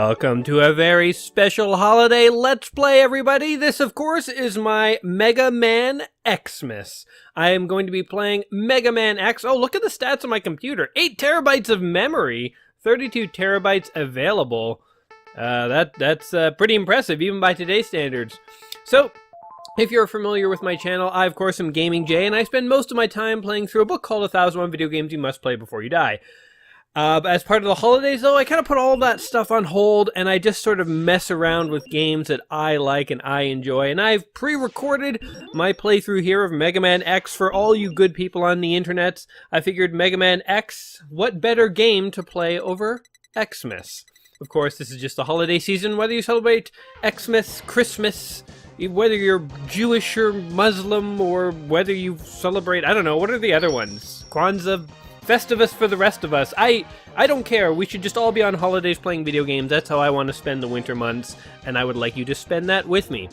Welcome to a very special holiday Let's Play, everybody. This, of course, is my Megaman Xmas. I am going to be playing Megaman X. Oh, look at the stats on my computer. 8 terabytes of memory, 32 terabytes available. That's pretty impressive, even by today's standards. So, if you're familiar with my channel, I, of course, am Gaming Jay, and I spend most of my time playing through a book called 1001 Video Games You Must Play Before You Die. As part of the holidays, though, I kind of put all that stuff on hold, and I just sort of mess around with games that I like and I enjoy. And I've pre-recorded my playthrough here of Megaman X for all you good people on the internet. I figured Megaman X, what better game to play over Xmas? Of course, this is just the holiday season, whether you celebrate Xmas, Christmas, whether you're Jewish or Muslim, or whether you celebrate, I don't know, what are the other ones? Kwanzaa, Festivus for the rest of us. I don't care. We should just all be on holidays playing video games. That's how I want to spend the winter months, and I would like you to spend that with me.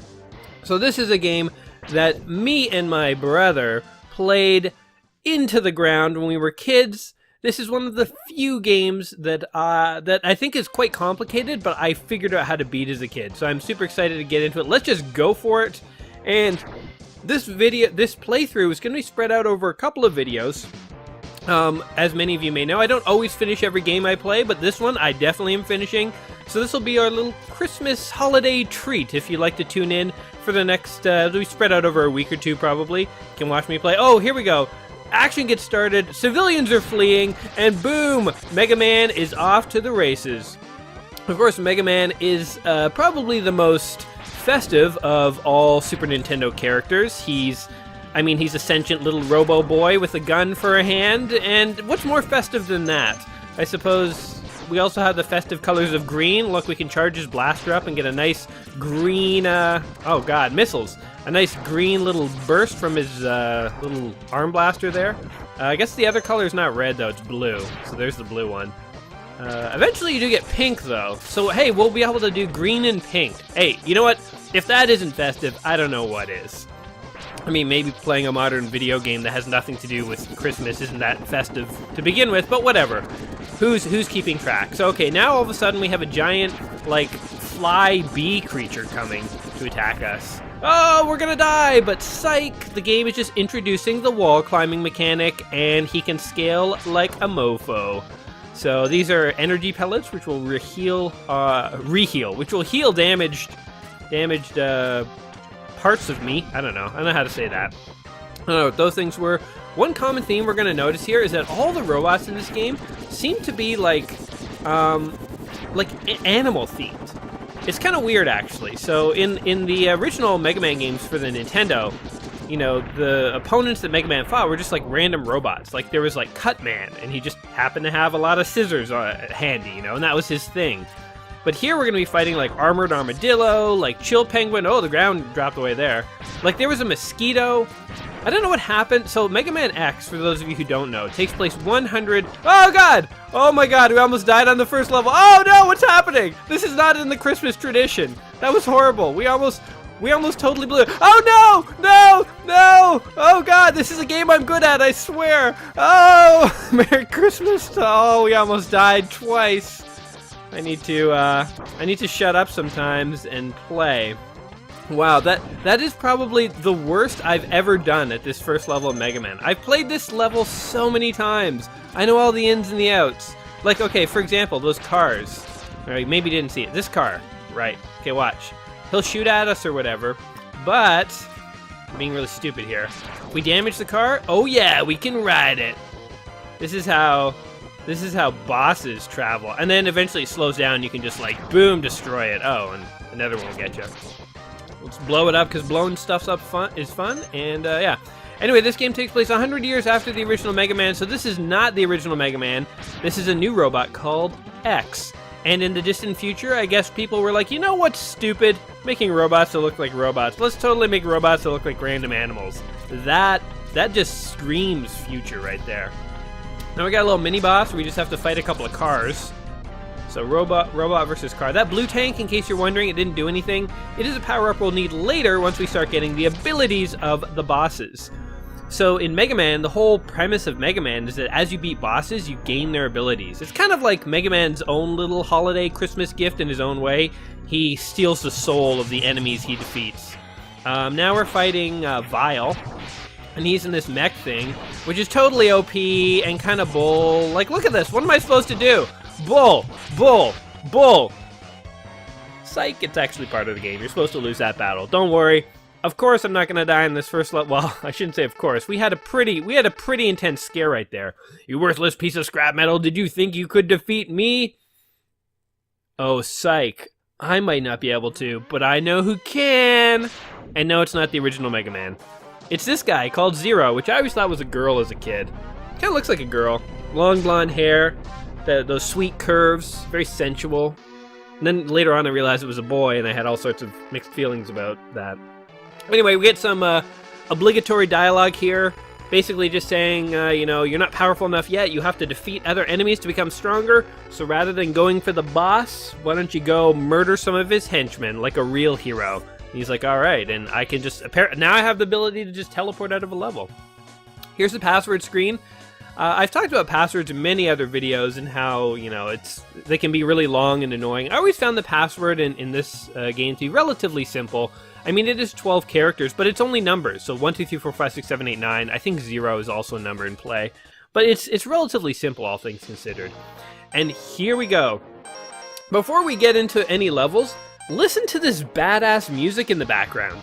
So this is a game that me and my brother played into the ground when we were kids. This is one of the few games that I think is quite complicated, but I figured out how to beat as a kid. So I'm super excited to get into it. Let's just go for it. And this playthrough is going to be spread out over a couple of videos. As many of you may know, I don't always finish every game I play, but this one I definitely am finishing. So this will be our little Christmas holiday treat if you'd like to tune in for the next, it'll be spread out over a week or two probably. You can watch me play. Oh, here we go. Action gets started, civilians are fleeing, and boom! Mega Man is off to the races. Of course, Mega Man is probably the most festive of all Super Nintendo characters. He's a sentient little robo boy with a gun for a hand, and what's more festive than that? I suppose we also have the festive colors of green. Look, we can charge his blaster up and get a nice green, oh god, missiles. A nice green little burst from his little arm blaster there. I guess the other color is not red, though, it's blue. So there's the blue one. Eventually you do get pink, though. So, hey, we'll be able to do green and pink. Hey, you know what? If that isn't festive, I don't know what is. I mean, maybe playing a modern video game that has nothing to do with Christmas isn't that festive to begin with, but whatever. Who's keeping track? So, okay, now all of a sudden we have a giant, like, fly bee creature coming to attack us. Oh, we're gonna die, but psych! The game is just introducing the wall climbing mechanic, and he can scale like a mofo. So these are energy pellets, which will heal damaged parts of me. I don't know how to say that. I don't know what those things were. One common theme we're going to notice here is that all the robots in this game seem to be like animal themed. It's kind of weird, actually. So in the original Mega Man games for the Nintendo, you know, the opponents that Mega Man fought were just like random robots. Like there was like Cutman, and he just happened to have a lot of scissors handy, you know, and that was his thing. But here we're going to be fighting like Armored Armadillo, like Chill Penguin. Oh, the ground dropped away there. Like there was a mosquito. I don't know what happened. So Mega Man X, for those of you who don't know, takes place 100... Oh god! Oh my god, we almost died on the first level. Oh no, what's happening? This is not in the Christmas tradition. That was horrible. We almost totally blew it. Oh no! No! No! Oh god, this is a game I'm good at, I swear. Oh! Merry Christmas. Oh, we almost died twice. I need to shut up sometimes and play. Wow, that is probably the worst I've ever done at this first level of Mega Man. I've played this level so many times. I know all the ins and the outs. Like, okay, for example, those cars. Alright, maybe you didn't see it. This car. Right. Okay, watch. He'll shoot at us or whatever, but I'm being really stupid here. If we damage the car, oh yeah, we can ride it. This is how bosses travel. And then eventually it slows down, you can just like, boom, destroy it. Oh, and another one will get you. Let's blow it up, because blowing stuff up is fun, and yeah. Anyway, this game takes place 100 years after the original Mega Man, so this is not the original Mega Man. This is a new robot called X. And in the distant future, I guess people were like, you know what's stupid? Making robots that look like robots. Let's totally make robots that look like random animals. That just screams future right there. Now we got a little mini-boss where we just have to fight a couple of cars. So robot versus car. That blue tank, in case you're wondering, it didn't do anything. It is a power-up we'll need later once we start getting the abilities of the bosses. So in Mega Man, the whole premise of Mega Man is that as you beat bosses, you gain their abilities. It's kind of like Mega Man's own little holiday Christmas gift in his own way. He steals the soul of the enemies he defeats. Now we're fighting Vile, and he's in this mech thing, which is totally OP and kind of bull. Like, look at this. What am I supposed to do? Bull, bull, bull. Psych, it's actually part of the game. You're supposed to lose that battle. Don't worry. Of course, I'm not gonna die in this first level. Well, I shouldn't say of course. We had a pretty intense scare right there. You worthless piece of scrap metal. Did you think you could defeat me? Oh, psych. I might not be able to, but I know who can. And no, it's not the original Mega Man. It's this guy called Zero, which I always thought was a girl as a kid. Kind of looks like a girl. Long blonde hair, those sweet curves, very sensual. And then later on I realized it was a boy, and I had all sorts of mixed feelings about that. Anyway, we get some obligatory dialogue here. Basically just saying, you know, you're not powerful enough yet. You have to defeat other enemies to become stronger. So rather than going for the boss, why don't you go murder some of his henchmen like a real hero? And he's like, all right, and I can just... now I have the ability to just teleport out of a level. Here's the password screen. I've talked about passwords in many other videos and how, you know, they can be really long and annoying. I always found the password in this game to be relatively simple. I mean, it is 12 characters, but it's only numbers. So 1, 2, 3, 4, 5, 6, 7, 8, 9. I think 0 is also a number in play. But it's relatively simple, all things considered. And here we go. Before we get into any levels, listen to this badass music in the background.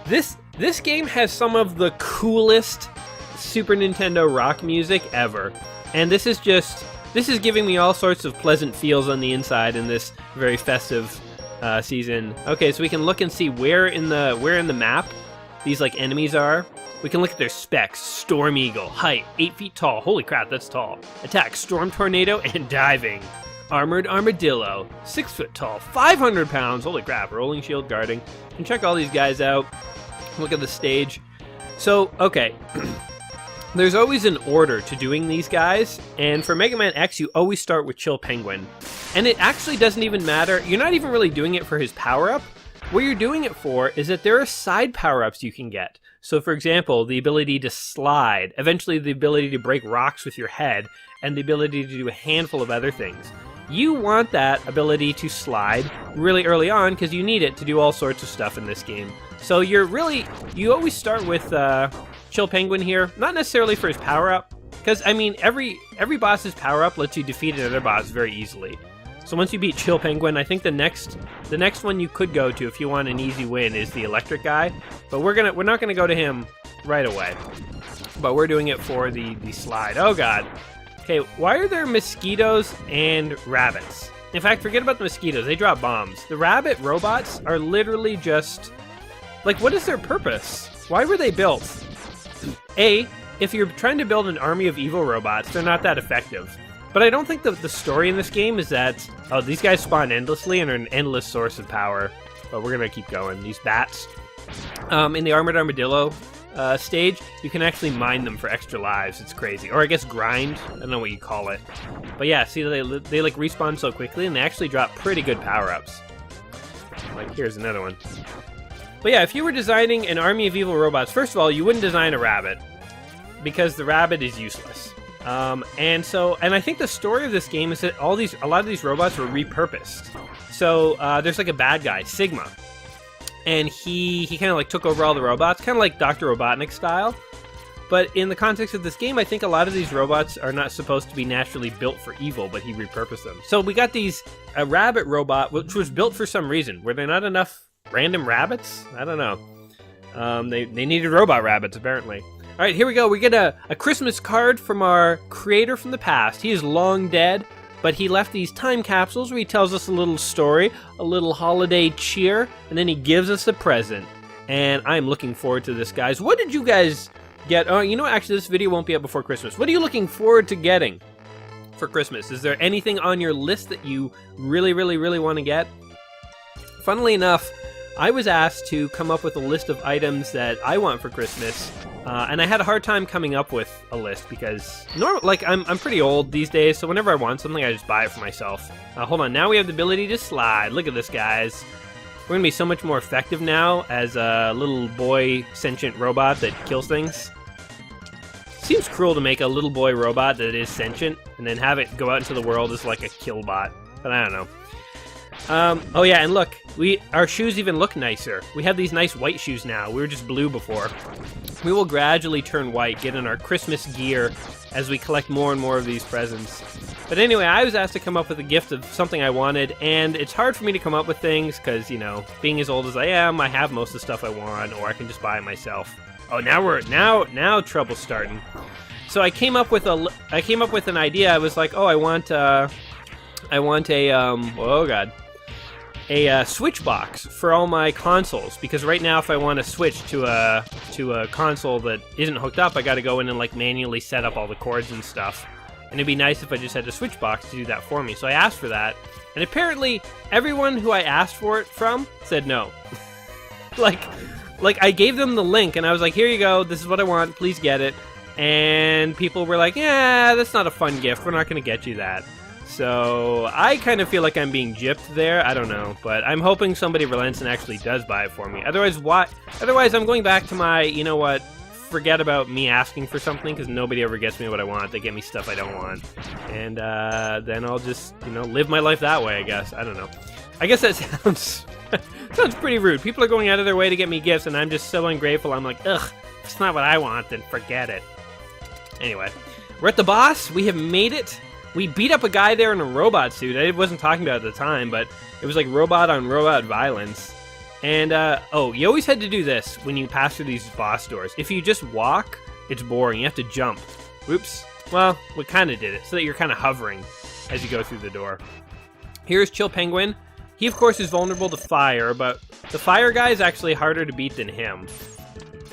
This game has some of the coolest Super Nintendo rock music ever. And this is giving me all sorts of pleasant feels on the inside in this very festive season. Okay, so we can look and see where in the map these like enemies are. We can look at their specs. Storm Eagle, height 8 feet tall. Holy crap, that's tall. Attack, Storm Tornado, and diving. Armored Armadillo, 6 foot tall, 500 pounds. Holy crap, rolling shield, guarding. You can check all these guys out. Look at the stage. So, okay. There's always an order to doing these guys, and for Mega Man X, you always start with Chill Penguin. And it actually doesn't even matter. You're not even really doing it for his power-up. What you're doing it for is that there are side power-ups you can get. So, for example, the ability to slide, eventually the ability to break rocks with your head, and the ability to do a handful of other things. You want that ability to slide really early on because you need it to do all sorts of stuff in this game. So you always start with Chill Penguin here, not necessarily for his power-up, because, I mean, every boss's power-up lets you defeat another boss very easily. So once you beat Chill Penguin, I think the next one you could go to if you want an easy win is the electric guy, but we're not gonna go to him right away. But we're doing it for the slide. Oh god. Okay, why are there mosquitoes and rabbits? In fact, forget about the mosquitoes, they drop bombs. The rabbit robots are literally just... like, what is their purpose? Why were they built? A, if you're trying to build an army of evil robots, they're not that effective. But I don't think that the story in this game is that, oh, these guys spawn endlessly and are an endless source of power. But we're gonna keep going. These bats. In the Armored Armadillo stage, you can actually mine them for extra lives. It's crazy. Or I guess grind. I don't know what you call it. But yeah, see, they like respawn so quickly and they actually drop pretty good power-ups. Like, here's another one. But yeah, if you were designing an army of evil robots, first of all, you wouldn't design a rabbit, because the rabbit is useless. And I think the story of this game is that a lot of these robots were repurposed. So there's like a bad guy, Sigma, and he kind of like took over all the robots, kind of like Dr. Robotnik style. But in the context of this game, I think a lot of these robots are not supposed to be naturally built for evil, but he repurposed them. So we got a rabbit robot, which was built for some reason. Were there not enough random rabbits? I don't know. They needed robot rabbits, apparently. All right, here we go. We get a Christmas card from our creator from the past. He is long dead, but he left these time capsules where he tells us a little story, a little holiday cheer, and then he gives us a present. And I'm looking forward to this, guys. What did you guys get? Oh, you know, actually, this video won't be up before Christmas. What are you looking forward to getting for Christmas? Is there anything on your list that you really, really, really want to get? Funnily enough, I was asked to come up with a list of items that I want for Christmas, and I had a hard time coming up with a list because I'm pretty old these days, so whenever I want something, I just buy it for myself. Hold on, now we have the ability to slide. Look at this, guys. We're gonna be so much more effective now as a little boy sentient robot that kills things. Seems cruel to make a little boy robot that is sentient and then have it go out into the world as like a killbot. But I don't know. Oh yeah, and look, our shoes even look nicer. We have these nice white shoes now. We were just blue before. We will gradually turn white, get in our Christmas gear as we collect more and more of these presents. But anyway, I was asked to come up with a gift of something I wanted, and it's hard for me to come up with things because, you know, being as old as I am, I have most of the stuff I want, or I can just buy it myself. Oh, now trouble's starting. So I came up with an idea. I was like, oh, I want a Switch box for all my consoles, because right now if I want to switch to a console that isn't hooked up, I got to go in and like manually set up all the cords and stuff. And it'd be nice if I just had a Switch box to do that for me. So I asked for that, and apparently everyone who I asked for it from said no. like I gave them the link and I was like, here you go, this is what I want, please get it. And people were like, yeah, that's not a fun gift, we're not going to get you that. So I kind of feel like I'm being gypped there. I don't know, but I'm hoping somebody relents and actually does buy it for me. Otherwise, I'm going back to my, you know what, forget about me asking for something, because nobody ever gets me what I want. They get me stuff I don't want. And then I'll just, you know, live my life that way, I guess. I don't know. I guess that sounds pretty rude. People are going out of their way to get me gifts, and I'm just so ungrateful. I'm like, ugh, if it's not what I want, then forget it. Anyway, we're at the boss. We have made it. We beat up a guy there in a robot suit. I wasn't talking about it at the time, but it was like robot on robot violence. And, oh, you always had to do this when you pass through these boss doors. If you just walk, it's boring. You have to jump. Oops. Well, we kind of did it, so that you're kind of hovering as you go through the door. Here's Chill Penguin. He, of course, is vulnerable to fire, but the fire guy is actually harder to beat than him.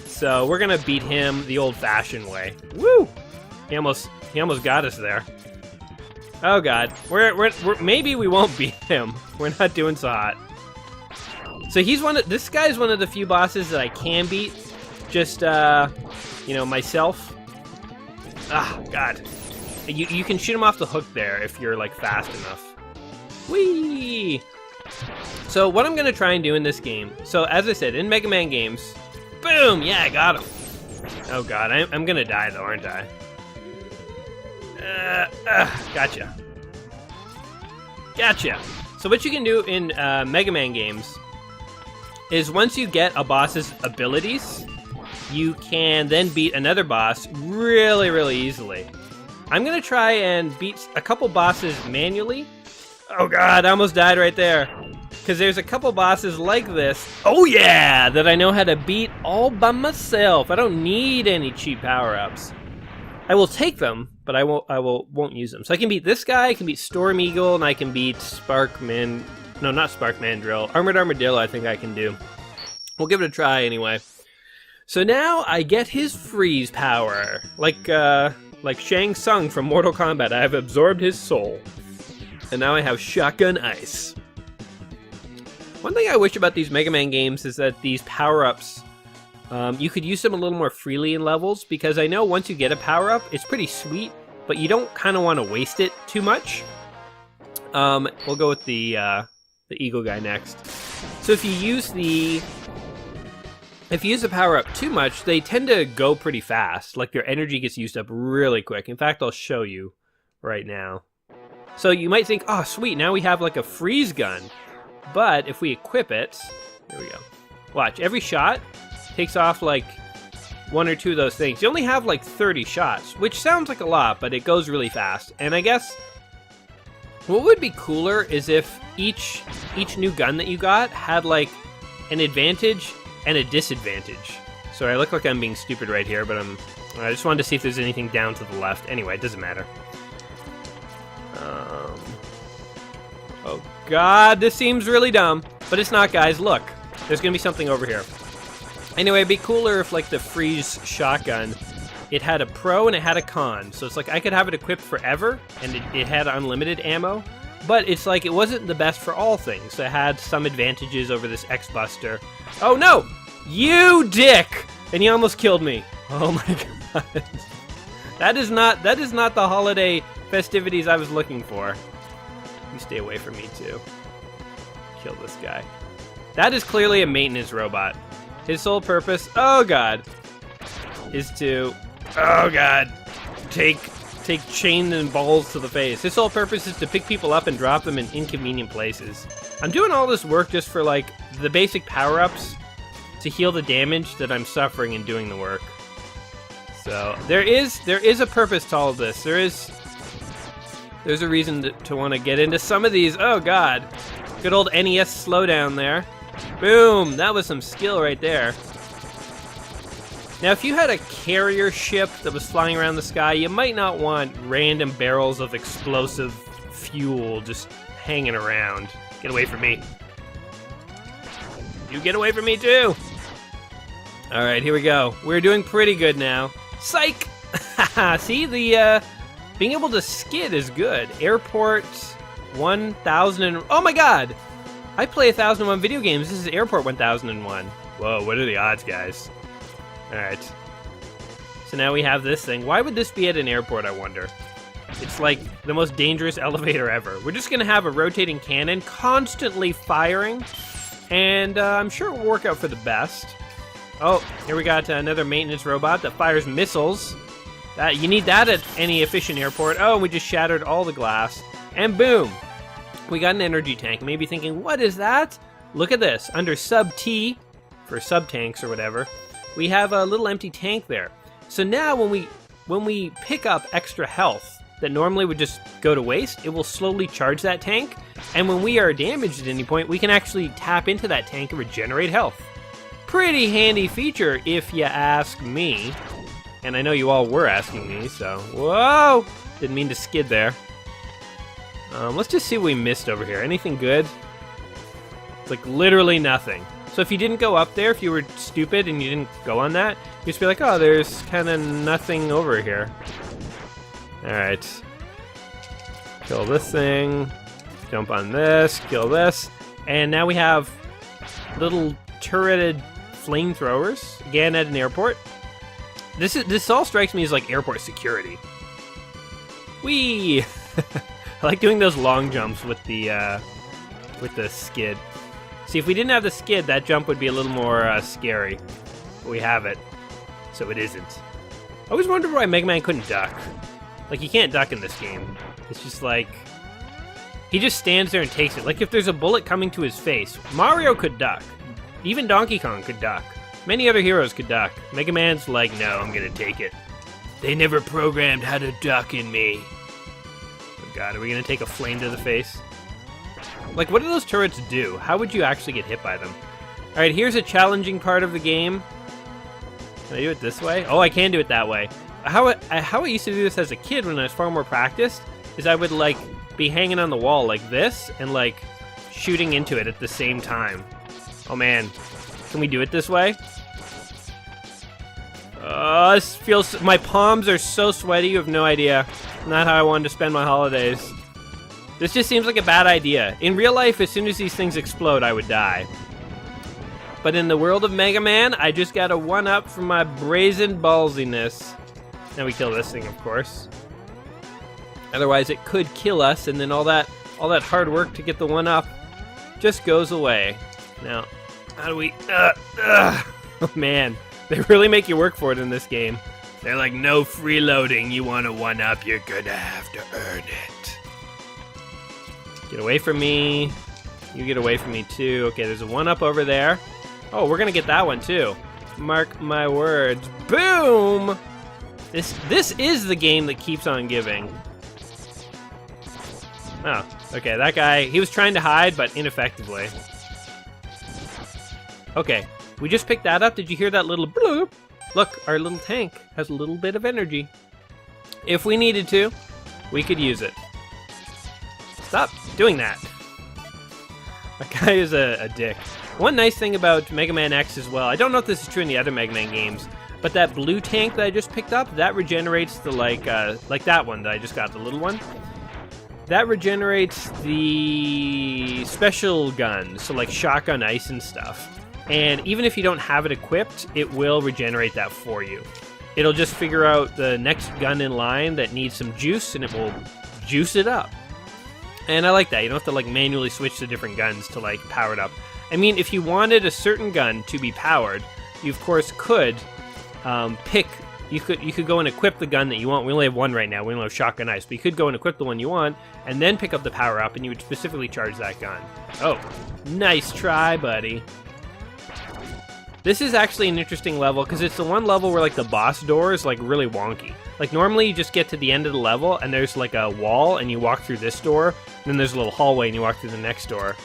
So we're going to beat him the old-fashioned way. Woo! He almost got us there. Oh god, we're maybe we won't beat him. We're not doing so hot. So this guy's one of the few bosses that I can beat. Just you know, myself. Ah, god. You can shoot him off the hook there if you're like fast enough. Whee! So what I'm gonna try and do in this game. So as I said, in Mega Man games, boom! Yeah, I got him. Oh god, I'm gonna die though, aren't I? Gotcha. So what you can do in Mega Man games is once you get a boss's abilities, you can then beat another boss really, really easily. I'm going to try and beat a couple bosses manually. Oh god, I almost died right there. Because there's a couple bosses like this, oh yeah, that I know how to beat all by myself. I don't need any cheap power-ups. I will take them, but I won't use them. So I can beat this guy, I can beat Storm Eagle, and I can beat Sparkman. No, not Sparkman Drill. Armored Armadillo I think I can do. We'll give it a try anyway. So now I get his freeze power. Like Shang Tsung from Mortal Kombat, I have absorbed his soul. And now I have Shotgun Ice. One thing I wish about these Mega Man games is that these power-ups, you could use them a little more freely in levels, because I know once you get a power-up, it's pretty sweet, but you don't kind of want to waste it too much. We'll go with the Eagle guy next. So if you use the power-up too much, they tend to go pretty fast. Like their energy gets used up really quick. In fact, I'll show you right now. So you might think, oh sweet, now we have like a freeze gun. But if we equip it, here we go. Watch, every shot takes off like one or two of those things. You only have like 30 shots, which sounds like a lot, but it goes really fast. And I guess what would be cooler is if each new gun that you got had like an advantage and a disadvantage. Sorry, I look like I'm being stupid right here, but I just wanted to see if there's anything down to the left. Anyway, it doesn't matter. Oh god, this seems really dumb. But it's not, guys. Look, there's gonna be something over here. Anyway, it'd be cooler if, like, the freeze shotgun, it had a pro and it had a con. So it's like I could have it equipped forever, and it had unlimited ammo. But it's like it wasn't the best for all things. So it had some advantages over this X-Buster. Oh no! You dick! And you almost killed me. Oh my god. That is not the holiday festivities I was looking for. You stay away from me too. Kill this guy. That is clearly a maintenance robot. His sole purpose, oh god, is to Oh god. Take chain and balls to the face. His sole purpose is to pick people up and drop them in inconvenient places. I'm doing all this work just for like the basic power-ups to heal the damage that I'm suffering in doing the work. So there is a purpose to all of this. There's a reason to want to get into some of these. Oh god. Good old NES slowdown there. Boom! That was some skill right there. Now, if you had a carrier ship that was flying around the sky, you might not want random barrels of explosive fuel just hanging around. Get away from me. You get away from me, too! Alright, here we go. We're doing pretty good now. Psych! See, the, being able to skid is good. Airport 1000 and... Oh my god! I play 1001 video games. This is Airport 1001. Whoa, what are the odds, guys? Alright. So now we have this thing. Why would this be at an airport, I wonder? It's like the most dangerous elevator ever. We're just going to have a rotating cannon constantly firing. And I'm sure it will work out for the best. Oh, here we got another maintenance robot that fires missiles. You need that at any efficient airport. Oh, we just shattered all the glass. And boom! We got an energy tank. Maybe thinking, what is that? Look at this. Under sub T, for sub-tanks or whatever, we have a little empty tank there. So now when we pick up extra health that normally would just go to waste, it will slowly charge that tank. And when we are damaged at any point, we can actually tap into that tank and regenerate health. Pretty handy feature, if you ask me. And I know you all were asking me, so... Whoa! Didn't mean to skid there. Let's just see what we missed over here. Anything good? It's like literally nothing. So if you didn't go up there, if you were stupid and you didn't go on that, you'd just be like, oh, there's kind of nothing over here. Alright. Kill this thing. Jump on this. Kill this. And now we have little turreted flamethrowers. Again, at an airport. This all strikes me as like airport security. Whee! I like doing those long jumps with the skid. See, if we didn't have the skid, that jump would be a little more scary. But we have it, so it isn't. I always wondered why Mega Man couldn't duck. Like, you can't duck in this game. It's just like... he just stands there and takes it. Like, if there's a bullet coming to his face, Mario could duck. Even Donkey Kong could duck. Many other heroes could duck. Mega Man's like, no, I'm gonna take it. They never programmed how to duck in me. Oh god, are we gonna take a flame to the face? Like, what do those turrets do? How would you actually get hit by them? Alright, here's a challenging part of the game. Can I do it this way? Oh, I can do it that way. How I used to do this as a kid when I was far more practiced is I would, like, be hanging on the wall like this and, like, shooting into it at the same time. Oh, man. Can we do it this way? This feels... my palms are so sweaty, you have no idea. Not how I wanted to spend my holidays. This just seems like a bad idea. In real life, as soon as these things explode, I would die. But in the world of Mega Man, I just got a one-up from my brazen ballsiness. Now we kill this thing, of course. Otherwise, it could kill us, and then all that hard work to get the one-up just goes away. Now, how do we... Oh, man. They really make you work for it in this game. They're like, no freeloading. You want a one-up, you're gonna have to earn it. Get away from me. You get away from me, too. Okay, there's a one-up over there. Oh, we're gonna get that one, too. Mark my words. Boom! This is the game that keeps on giving. Oh, okay, that guy, he was trying to hide, but ineffectively. Okay, we just picked that up. Did you hear that little bloop? Look, our little tank has a little bit of energy. If we needed to, we could use it. Stop doing that. That guy is a dick. One nice thing about Mega Man X as well, I don't know if this is true in the other Mega Man games, but that blue tank that I just picked up, that regenerates the, like that one that I just got, the little one. That regenerates the special guns, so like shotgun ice and stuff. And even if you don't have it equipped, it will regenerate that for you. It'll just figure out the next gun in line that needs some juice, and it will juice it up. And I like that. You don't have to like manually switch to different guns to like power it up. I mean, if you wanted a certain gun to be powered, you of course could pick you could go and equip the gun that you want. We only have one right now. We only have shotgun ice, but you could go and equip the one you want, and then pick up the power up, and you would specifically charge that gun. Oh, nice try, buddy. This is actually an interesting level because it's the one level where like the boss door is like really wonky. Like normally you just get to the end of the level and there's like a wall and you walk through this door, and then there's a little hallway and you walk through the next door.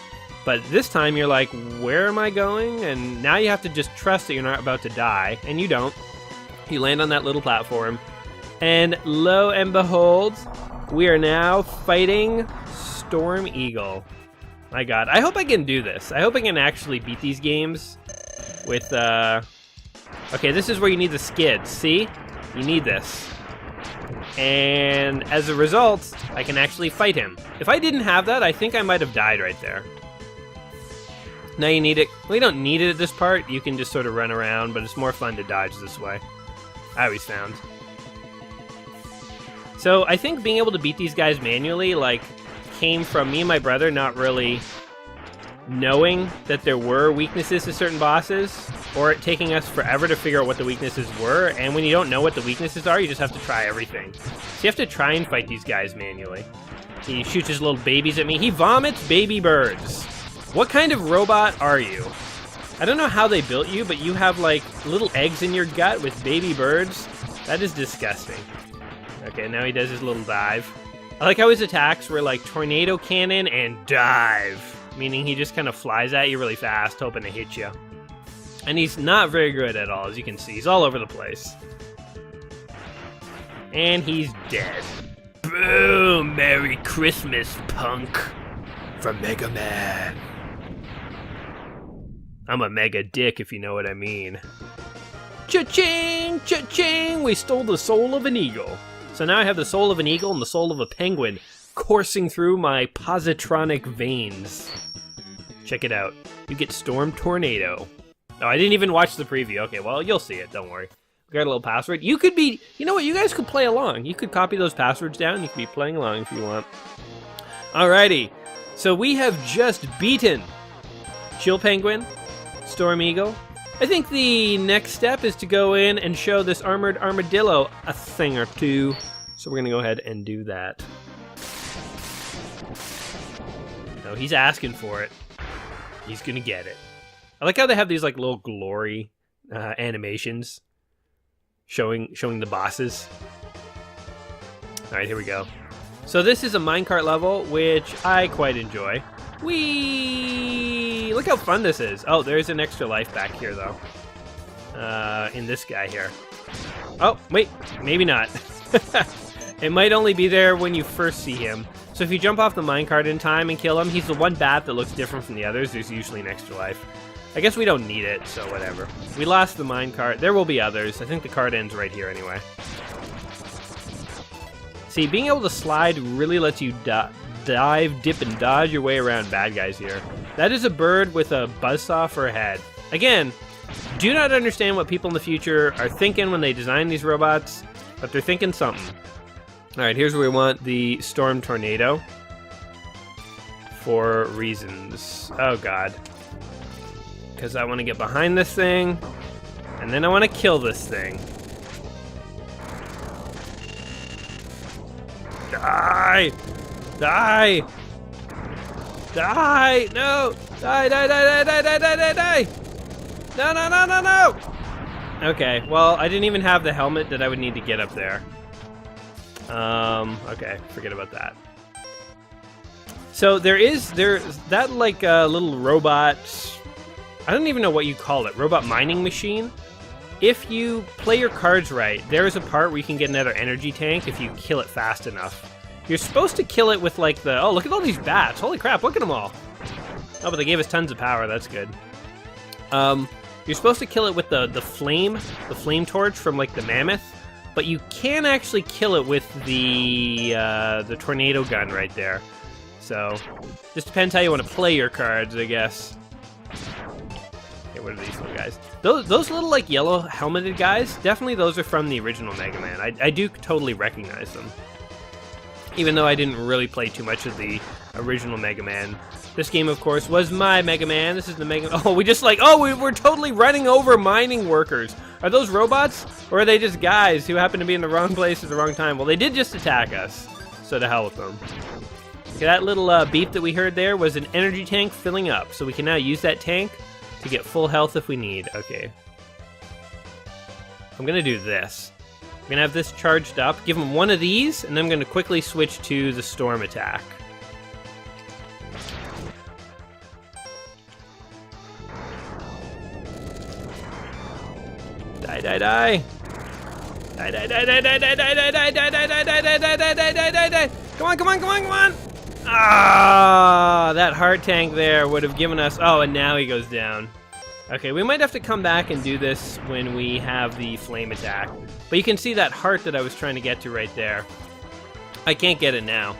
But this time you're like, where am I going? And now you have to just trust that you're not about to die, and you don't. You land on that little platform, and lo and behold, we are now fighting Storm Eagle. My god, I hope I can do this. I hope I can actually beat these games with, okay, this is where you need the skids, see? You need this. And as a result, I can actually fight him. If I didn't have that, I think I might have died right there. Now you need it. Well, you don't need it at this part. You can just sort of run around, but it's more fun to dodge this way. I always found. So I think being able to beat these guys manually, like, came from me and my brother not really knowing that there were weaknesses to certain bosses, or it taking us forever to figure out what the weaknesses were. And when you don't know what the weaknesses are, you just have to try everything. So you have to try and fight these guys manually. He shoots his little babies at me. He vomits baby birds. What kind of robot are you? I don't know how they built you, but you have like little eggs in your gut with baby birds. That is disgusting. Okay, now he does his little dive. I like how his attacks were like tornado cannon and dive, meaning he just kind of flies at you really fast, hoping to hit you. And he's not very good at all, as you can see. He's all over the place. And he's dead. Boom! Merry Christmas, punk! From Mega Man. I'm a mega dick, if you know what I mean. Cha-ching! Cha-ching! We stole the soul of an eagle. So now I have the soul of an eagle and the soul of a penguin coursing through my positronic veins. Check it out. You get Storm Tornado. Oh, I didn't even watch the preview. Okay, well, you'll see it. Don't worry. We got a little password. You could be... You know what? You guys could play along. You could copy those passwords down. You could be playing along if you want. Alrighty. So we have just beaten Chill Penguin, Storm Eagle. I think the next step is to go in and show this armored armadillo a thing or two. So we're going to go ahead and do that. No, he's asking for it. He's going to get it. I like how they have these like little glory animations showing the bosses. All right, here we go. So this is a minecart level, which I quite enjoy. Whee! Look how fun this is. Oh, there's an extra life back here, though. In this guy here. Oh, wait. Maybe not. It might only be there when you first see him. So if you jump off the minecart in time and kill him, he's the one bat that looks different from the others. There's usually an extra life. I guess we don't need it, so whatever. We lost the minecart. There will be others. I think the card ends right here anyway. See, being able to slide really lets you dive, dip, and dodge your way around bad guys here. That is a bird with a buzzsaw for a head. Again, do not understand what people in the future are thinking when they design these robots, but they're thinking something. Alright, here's where we want the Storm Tornado. For reasons. Oh god. Because I want to get behind this thing, and then I want to kill this thing. Die! Die! Die! No! Die, die, die, die, die, die, die, die, die! No, no, no, no, no! Okay, well, I didn't even have the helmet that I would need to get up there. Okay, forget about that. So there's that like little robot, I don't even know what you call it, robot mining machine. If you play your cards right, there is a part where you can get another energy tank if you kill it fast enough. You're supposed to kill it with like the... Oh, look at all these bats. Holy crap, look at them all. Oh, but they gave us tons of power. That's good. You're supposed to kill it with the flame torch from like the mammoth, but you can actually kill it with the tornado gun right there. So, just depends how you want to play your cards, I guess. Okay, what are these little guys? Those little like yellow helmeted guys, definitely those are from the original Mega Man. I do totally recognize them. Even though I didn't really play too much of the original Mega Man. This game, of course, was my Mega Man. This is the Mega... Oh, we just like... Oh, we're totally running over mining workers. Are those robots? Or are they just guys who happen to be in the wrong place at the wrong time? Well, they did just attack us, so to hell with them. Okay, that little beep that we heard there was an energy tank filling up, so we can now use that tank to get full health if we need. Okay. I'm gonna do this. I'm gonna have this charged up, give him one of these, and then I'm gonna quickly switch to the storm attack. Die, die, die. Die, die, die, die, die, die, die, die, die, die, die, die, die, die, die, die, die, die, die. Come on, come on, come on, come on. Ah, that heart tank there would have given us... Oh, and now he goes down. Okay, we might have to come back and do this when we have the flame attack. But you can see that heart that I was trying to get to right there. I can't get it now.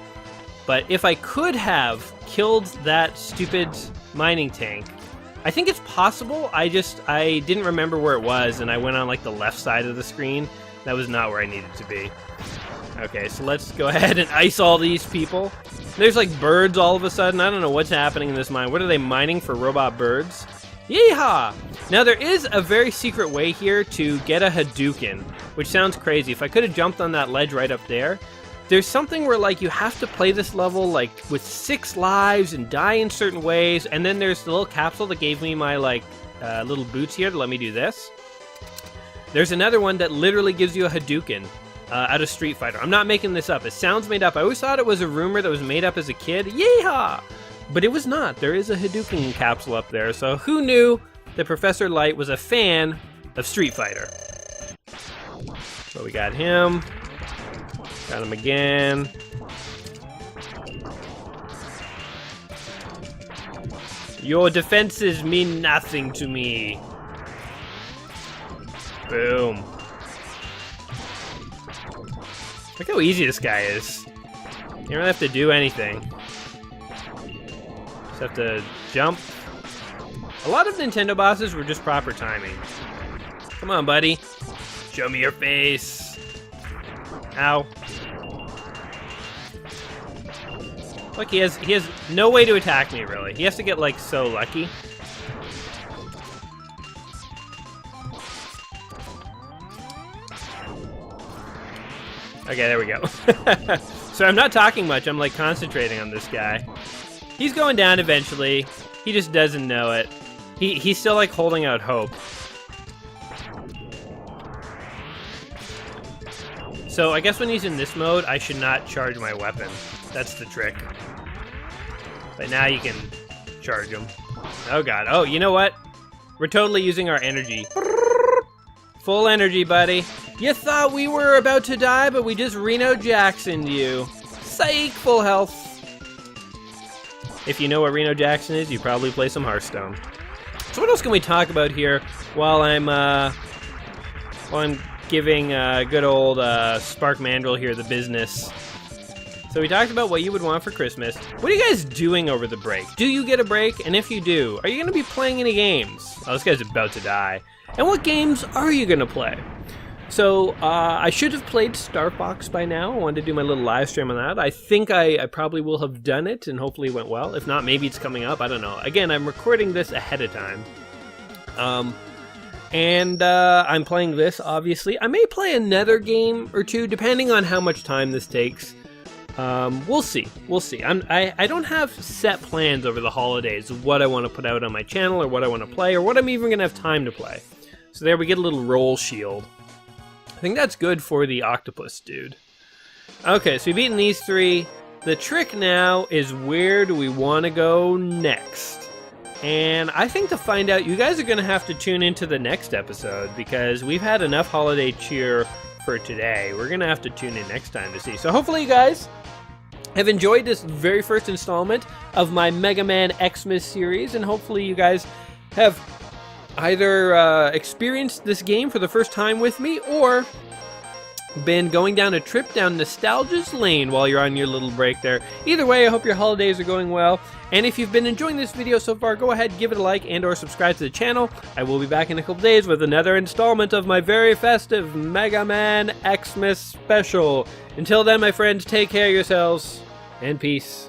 But if I could have killed that stupid mining tank, I think it's possible. I didn't remember where it was, and I went on like the left side of the screen. That was not where I needed to be. Okay, so let's go ahead and ice all these people. There's like birds all of a sudden. I don't know what's happening in this mine. What are they mining for, robot birds? Yeehaw! Now there is a very secret way here to get a Hadouken, which sounds crazy. If I could have jumped on that ledge right up there, there's something where like you have to play this level like with 6 lives and die in certain ways, and then there's the little capsule that gave me my like little boots here to let me do this. There's another one that literally gives you a Hadouken out of Street Fighter. I'm not making this up. It sounds made up. I always thought it was a rumor that was made up as a kid. Yeehaw! But it was not. There is a Hadouken capsule up there, so who knew that Professor Light was a fan of Street Fighter? So we got him. Got him again. Your defenses mean nothing to me. Boom. Look how easy this guy is. You don't really have to do anything. Just have to jump. A lot of Nintendo bosses were just proper timing. Come on, buddy. Show me your face. Ow. Look, he has no way to attack me, really. He has to get, like, so lucky. Okay, there we go. So I'm not talking much. I'm, like, concentrating on this guy. He's going down eventually. He just doesn't know it. He's still, like, holding out hope. So I guess when he's in this mode, I should not charge my weapon. That's the trick. But now you can charge him. Oh, God. Oh, you know what? We're totally using our energy. Full energy, buddy. You thought we were about to die, but we just Reno Jackson'd you. Psych, full health. If you know what Reno Jackson is, you probably play some Hearthstone. So what else can we talk about here while I'm giving good old Spark Mandrill here the business? So we talked about what you would want for Christmas. What are you guys doing over the break? Do you get a break? And if you do, are you going to be playing any games? Oh, this guy's about to die. And what games are you going to play? So I should have played Star Fox by now. I wanted to do my little live stream on that. I think I probably will have done it, and hopefully it went well. If not, maybe it's coming up. I don't know. Again, I'm recording this ahead of time. I'm playing this, obviously. I may play another game or two, depending on how much time this takes. We'll see. We'll see. I don't have set plans over the holidays of what I want to put out on my channel or what I want to play or what I'm even going to have time to play. So there we get a little roll shield. I think that's good for the octopus dude. Okay, so we've beaten these 3. The trick now is where do we want to go next? And I think to find out, you guys are going to have to tune into the next episode because we've had enough holiday cheer for today. We're going to have to tune in next time to see. So hopefully you guys have enjoyed this very first installment of my Megaman Xmas series, and hopefully you guys have either experienced this game for the first time with me or been going down a trip down nostalgia's lane while you're on your little break there. Either way, I hope your holidays are going well. And if you've been enjoying this video so far, go ahead, give it a like and or subscribe to the channel. I will be back in a couple days with another installment of my very festive Megaman Xmas special. Until then, my friends, take care of yourselves and peace.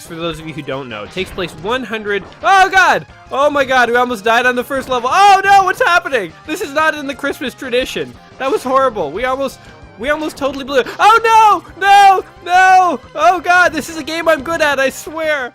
X, for those of you who don't know, takes place 100... Oh, God! Oh, my God, we almost died on the first level. Oh, no, what's happening? This is not in the Christmas tradition. That was horrible. We almost totally blew it. Oh, no! No! No! Oh, God, this is a game I'm good at, I swear.